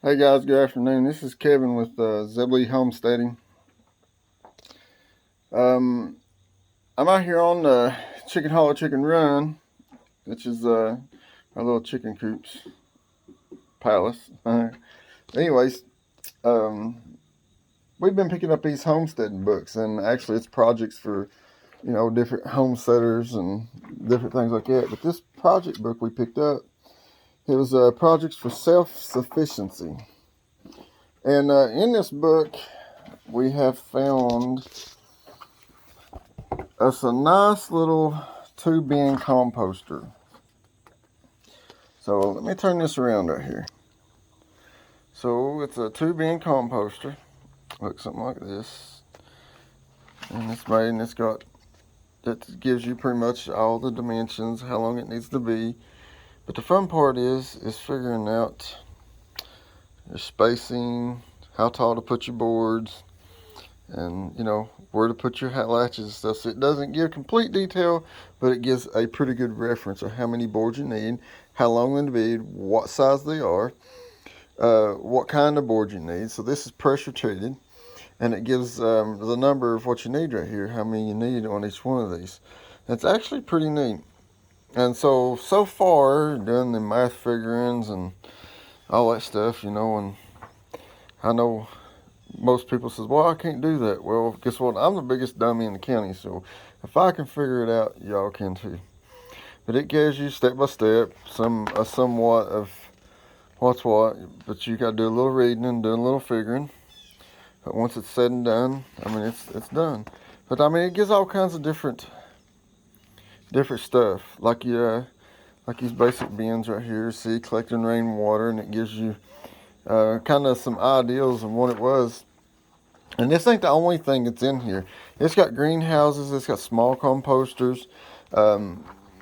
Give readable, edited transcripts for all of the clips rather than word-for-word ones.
Hey guys, good afternoon. This is Kevin with Zebley Homesteading. I'm out here on Chicken Hollow Chicken Run, which is our little chicken coops palace. Anyways, um, we've been picking up these homesteading books, and actually it's projects for different homesteaders and different things like that. But this project book we picked up, it was projects for self-sufficiency, and in this book we have found us a nice little 2-bin composter. So let me turn this around right here. So it's a 2-bin composter. Looks something like this. And it's made, and it gives you pretty much all the dimensions, how long it needs to be. But the fun part is figuring out your spacing, how tall to put your boards, and where to put your latches and stuff. So it doesn't give complete detail, but it gives a pretty good reference of how many boards you need, how long they be, what size they are, what kind of board you need. So this is pressure treated, and it gives the number of what you need right here, how many you need on each one of these. It's actually pretty neat. And so far, doing the math figurines and all that stuff, and I know most people says, well, I can't do that. Well, guess what? I'm the biggest dummy in the county, so if I can figure it out, y'all can too. But it gives you step by step somewhat of what's what, but you got to do a little reading and do a little figuring. But once it's said and done, I mean, it's done. But I mean, it gives all kinds of different stuff, like these basic bins right here. See, collecting rainwater, and it gives you kind of some ideals of what it was. And this ain't the only thing that's in here. It's got greenhouses, it's got small composters,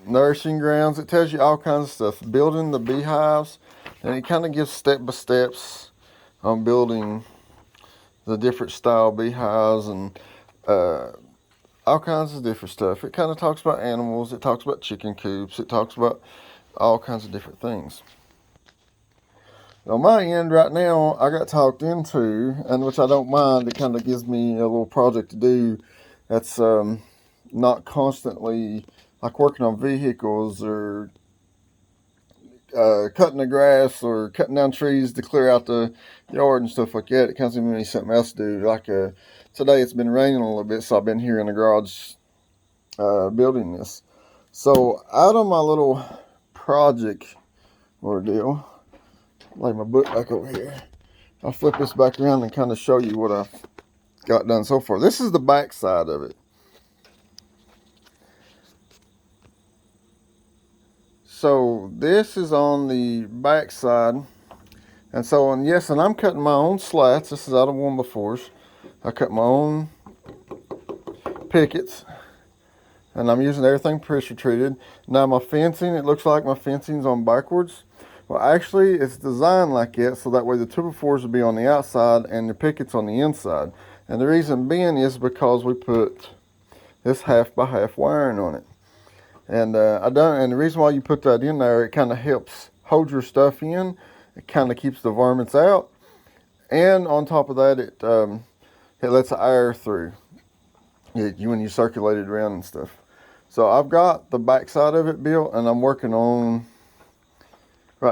nourishing grounds. It tells you all kinds of stuff. Building the beehives, and it kind of gives step by steps on building the different style beehives and all kinds of different stuff. It kind of talks about animals. It talks about chicken coops. It talks about all kinds of different things. On my end right now, I got talked into, and which I don't mind. It kind of gives me a little project to do that's not constantly like working on vehicles or cutting the grass or cutting down trees to clear out the yard and stuff like that. It kind of gives me something else to do. Like today it's been raining a little bit, so I've been here in the garage building this. So out of my little project ordeal, lay my book back over here. I'll flip this back around and kind of show you what I've got done so far. This is the back side of it. So this is on the back side. And so, and yes, and I'm cutting my own slats. This is out of 1x4s. I cut my own pickets. And I'm using everything pressure treated. Now my fencing, it looks like my fencing's on backwards. Well, actually, it's designed like that so that way the 2x4s will be on the outside and the pickets on the inside. And the reason being is because we put this 1/2x1/2 wiring on it. And and the reason why you put that in there, it kind of helps hold your stuff in. It kind of keeps the varmints out. And on top of that, it lets the air through when you circulate it around and stuff. So I've got the back side of it built, and right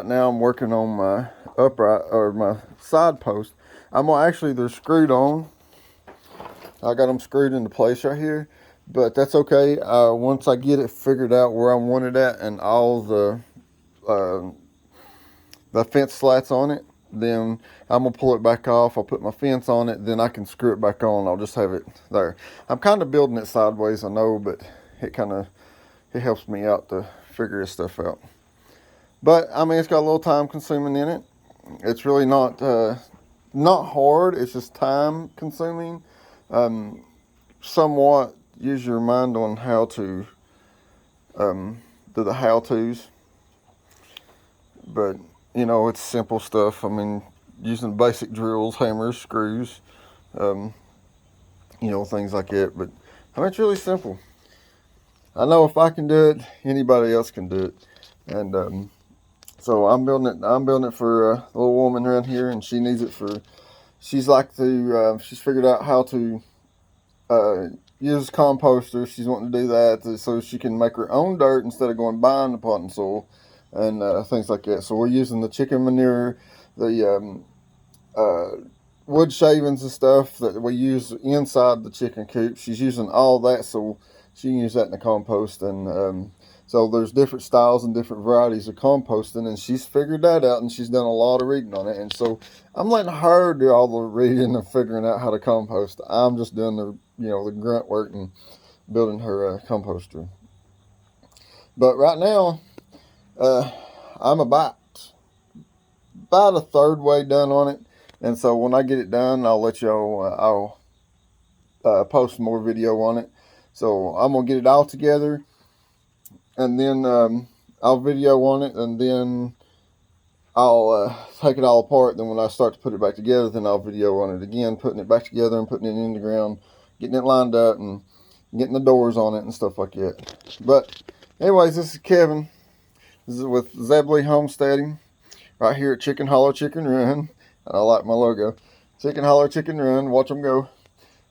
now I'm working on my upright, or my side post. They're screwed on. I got them screwed into place right here, but that's okay. Once I get it figured out where I want it at and all the fence slats on it, then I'm gonna pull it back off. I'll put my fence on it, then I can screw it back on. I'll just have it there. I'm kind of building it sideways, I know, but it helps me out to figure this stuff out. But I mean, it's got a little time consuming in it. It's really not hard. It's just time consuming. Somewhat use your mind on how to do the how-tos. But it's simple stuff. I mean, using basic drills, hammers, screws, things like that. But I mean, it's really simple. I know if I can do it, anybody else can do it. And So I'm building it for a little woman around here, and she needs it for. She's she's figured out how to use composter. She's wanting to do that so she can make her own dirt instead of going buying the potting soil and things like that. So we're using the chicken manure, the wood shavings and stuff that we use inside the chicken coop. She's using all that so she can use that in the compost. And so there's different styles and different varieties of composting, and she's figured that out, and she's done a lot of reading on it. And so I'm letting her do all the reading and figuring out how to compost. I'm just doing the grunt work and building her composter. But right now, I'm about a third way done on it, and so when I get it done, I'll let y'all. I'll post more video on it. So I'm gonna get it all together, and then I'll video on it, and then I'll take it all apart. Then when I start to put it back together, then I'll video on it again, putting it back together and putting it in the ground, getting it lined up, and getting the doors on it and stuff like that. But anyways, this is Kevin. This is with Zebley Homesteading right here at Chicken Hollow Chicken Run. I like my logo. Chicken Hollow Chicken Run. Watch them go.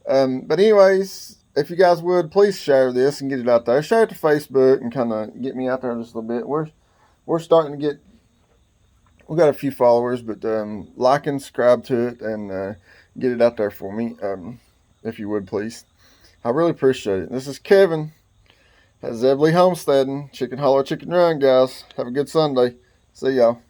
But anyways, if you guys would, please share this and get it out there. Share it to Facebook and kind of get me out there just a little bit. We're starting to get, we got a few followers, but like and subscribe to it and get it out there for me, if you would, please. I really appreciate it. This is Kevin at Zebley Homesteading, Chicken Hollow Chicken Run, guys. Have a good Sunday. See y'all.